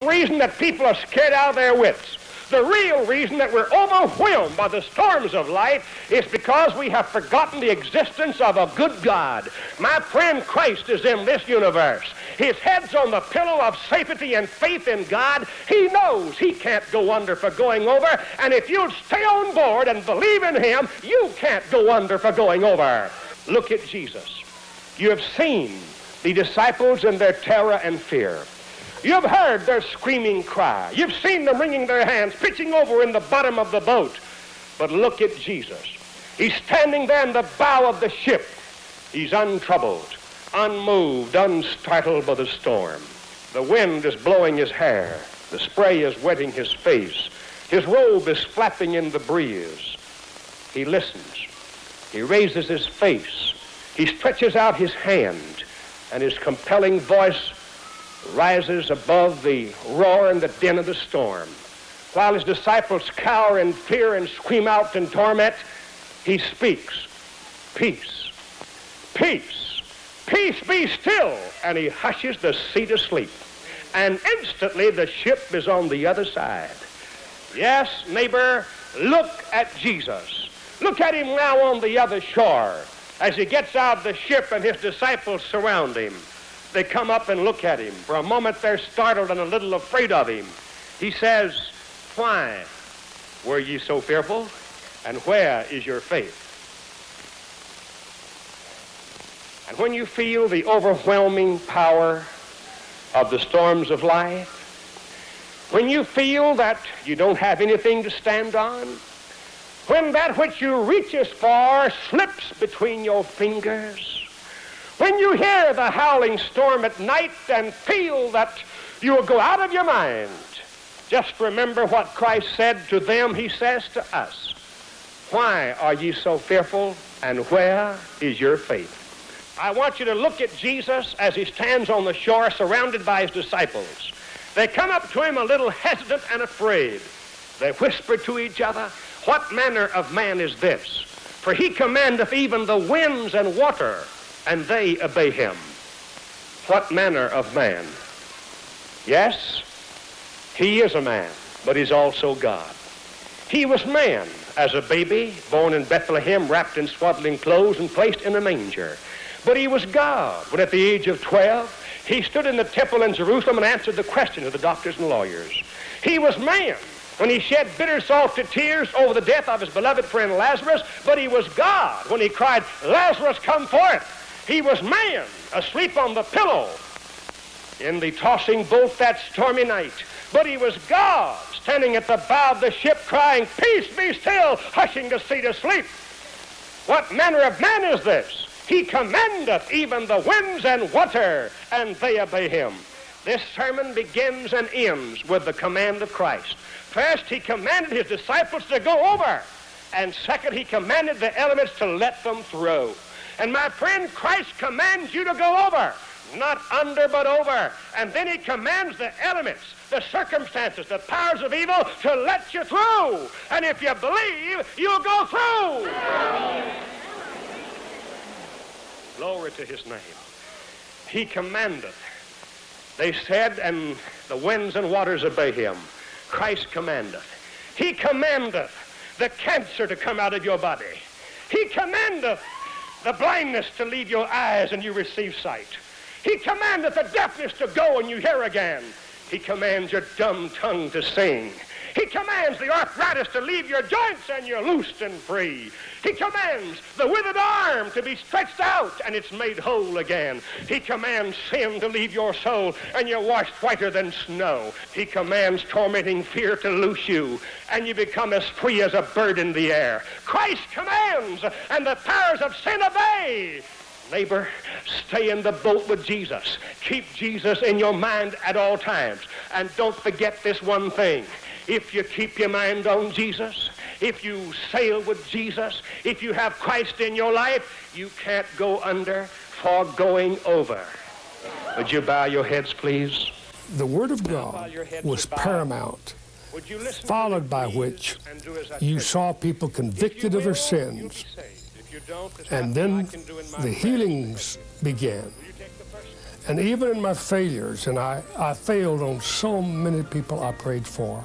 reason that people are scared out of their wits. The real reason that we're overwhelmed by the storms of life is because we have forgotten the existence of a good God. My friend, Christ is in this universe. His head's on the pillow of safety and faith in God. He knows he can't go under for going over, and if you'll stay on board and believe in him, you can't go under for going over. Look at Jesus. You have seen the disciples in their terror and fear. You've heard their screaming cry. You've seen them wringing their hands, pitching over in the bottom of the boat. But look at Jesus. He's standing there in the bow of the ship. He's untroubled, unmoved, unstartled by the storm. The wind is blowing his hair. The spray is wetting his face. His robe is flapping in the breeze. He listens. He raises his face. He stretches out his hand, and his compelling voice rises above the roar and the din of the storm. While his disciples cower in fear and scream out in torment, he speaks, "Peace, peace, peace, be still." And he hushes the sea to sleep. And instantly the ship is on the other side. Yes, neighbor, look at Jesus. Look at him now on the other shore as he gets out of the ship and his disciples surround him. They come up and look at him. For a moment they're startled and a little afraid of him. He says, "Why were ye so fearful? And where is your faith?" And when you feel the overwhelming power of the storms of life, when you feel that you don't have anything to stand on, when that which you reaches for slips between your fingers, when you hear the howling storm at night and feel that you will go out of your mind, just remember what Christ said to them, he says to us. Why are ye so fearful, and where is your faith? I want you to look at Jesus as he stands on the shore surrounded by his disciples. They come up to him a little hesitant and afraid. They whisper to each other, "What manner of man is this? For he commandeth even the winds and water, and they obey him." What manner of man? Yes, he is a man, but he's also God. He was man as a baby, born in Bethlehem, wrapped in swaddling clothes and placed in a manger. But he was God when at the age of 12, he stood in the temple in Jerusalem and answered the questions of the doctors and lawyers. He was man when he shed bitter salted tears over the death of his beloved friend Lazarus, but he was God when he cried, "Lazarus, come forth." He was man, asleep on the pillow in the tossing boat that stormy night. But he was God, standing at the bow of the ship, crying, "Peace, be still," hushing the sea to sleep. What manner of man is this? He commandeth even the winds and water, and they obey him. This sermon begins and ends with the command of Christ. First, he commanded his disciples to go over. And second, he commanded the elements to let them through. And my friend, Christ commands you to go over, not under but over. And then he commands the elements, the circumstances, the powers of evil to let you through. And if you believe, you'll go through. Glory to his name. He commandeth. They said, and the winds and waters obey him. Christ commandeth. He commandeth the cancer to come out of your body. He commandeth the blindness to leave your eyes and you receive sight. He commandeth the deafness to go and you hear again. He commands your dumb tongue to sing. He commands the arthritis to leave your joints and you're loosed and free. He commands the withered arm to be stretched out and it's made whole again. He commands sin to leave your soul and you're washed whiter than snow. He commands tormenting fear to loose you and you become as free as a bird in the air. Christ commands and the powers of sin obey. Neighbor, stay in the boat with Jesus. Keep Jesus in your mind at all times. And don't forget this one thing. If you keep your mind on Jesus, if you sail with Jesus, if you have Christ in your life, you can't go under for going over. Would you bow your heads, please? The Word of God was paramount, followed by which you saw people convicted of their sins. And then the healings began. And even in my failures, and I failed on so many people I prayed for,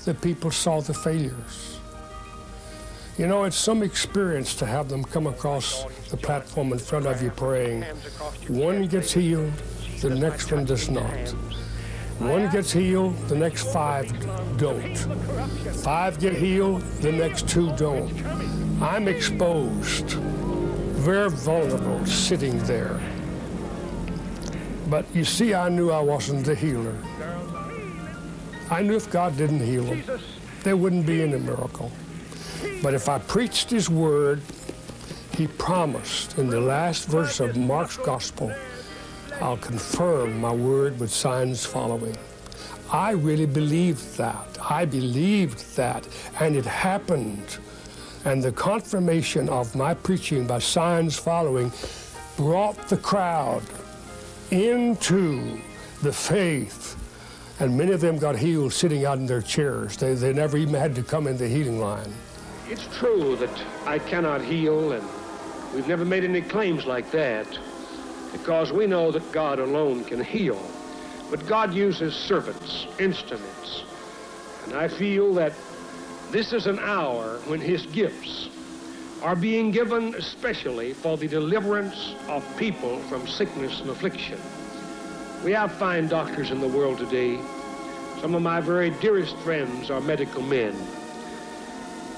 the people saw the failures. You know, it's some experience to have them come across the platform in front of you praying. One gets healed, the next one does not. One gets healed, the next 5 don't. 5 get healed, the next 2 don't. I'm exposed, very vulnerable, sitting there. But you see, I knew I wasn't the healer. I knew if God didn't heal them, there wouldn't be any miracle. But if I preached his word, he promised in the last verse of Mark's gospel, I'll confirm my word with signs following. I really believed that. I believed that, and it happened. And the confirmation of my preaching by signs following brought the crowd into the faith. And many of them got healed sitting out in their chairs. They never even had to come in the healing line. It's true that I cannot heal, and we've never made any claims like that, because we know that God alone can heal. But God uses servants, instruments. And I feel that this is an hour when his gifts are being given especially for the deliverance of people from sickness and affliction. We have fine doctors in the world today. Some of my very dearest friends are medical men.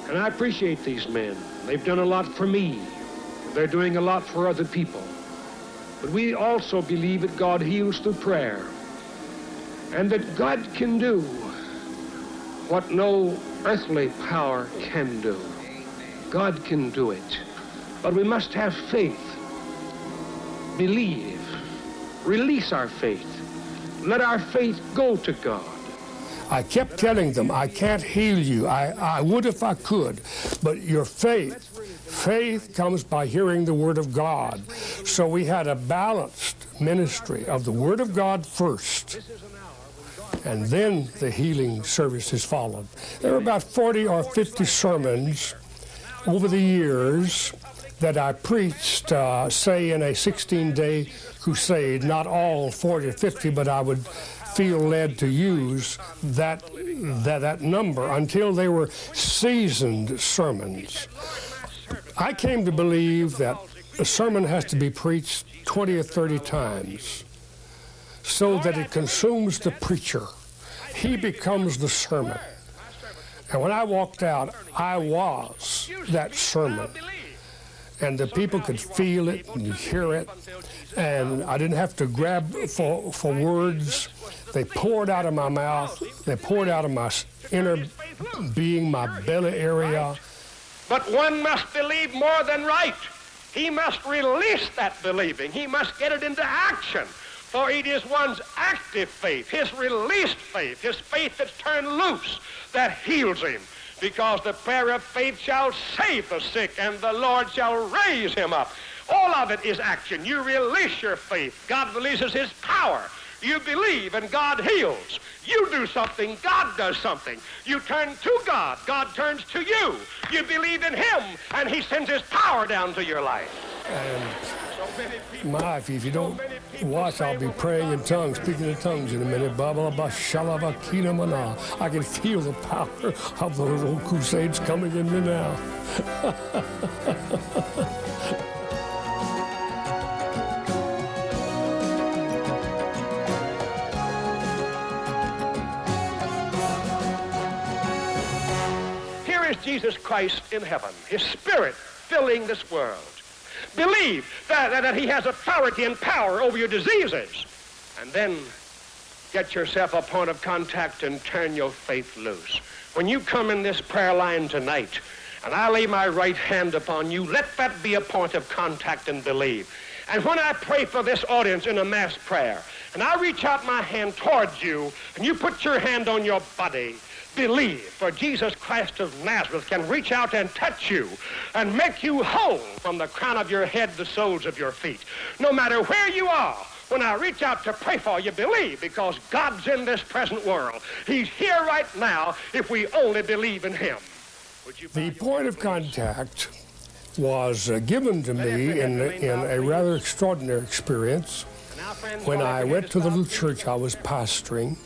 And I appreciate these men. They've done a lot for me. They're doing a lot for other people. But we also believe that God heals through prayer, and that God can do what no earthly power can do. God can do it. But we must have faith. Believe. Release our faith. Let our faith go to God. I kept telling them, I can't heal you. I would if I could. But your faith comes by hearing the Word of God. So we had a balanced ministry of the Word of God first, and then the healing services followed. There were about 40 or 50 sermons over the years that I preached, say, in a 16-day crusade. Not all 40 or 50, but I would feel led to use that number until they were seasoned sermons. I came to believe that a sermon has to be preached 20 or 30 times so that it consumes the preacher. He becomes the sermon. And when I walked out, I was that sermon. And the people could feel it and hear it. And I didn't have to grab for words. They poured out of my mouth. They poured out of my inner being, my belly area. But one must believe more than write. He must release that believing. He must get it into action. For it is one's active faith, his released faith, his faith that's turned loose, that heals him. Because the prayer of faith shall save the sick, and the Lord shall raise him up. All of it is action. You release your faith. God releases his power. You believe, and God heals. You do something, God does something. You turn to God, God turns to you. You believe in him, and he sends his power down to your life. And if you don't watch, I'll be praying in tongues, speaking in tongues in a minute. I can feel the power of those old crusades coming in me now. Here is Jesus Christ in heaven, his Spirit filling this world. Believe that he has authority and power over your diseases. And then get yourself a point of contact and turn your faith loose. When you come in this prayer line tonight, and I lay my right hand upon you, let that be a point of contact and believe. And when I pray for this audience in a mass prayer, and I reach out my hand towards you, and you put your hand on your body, believe, for Jesus Christ of Nazareth can reach out and touch you and make you whole from the crown of your head to the soles of your feet. No matter where you are, when I reach out to pray for you, believe, because God's in this present world. He's here right now if we only believe in him. The point of contact was given to me in a rather extraordinary experience. When I went to the little church I was pastoring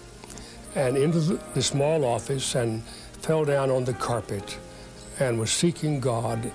and into the small office and fell down on the carpet and was seeking God,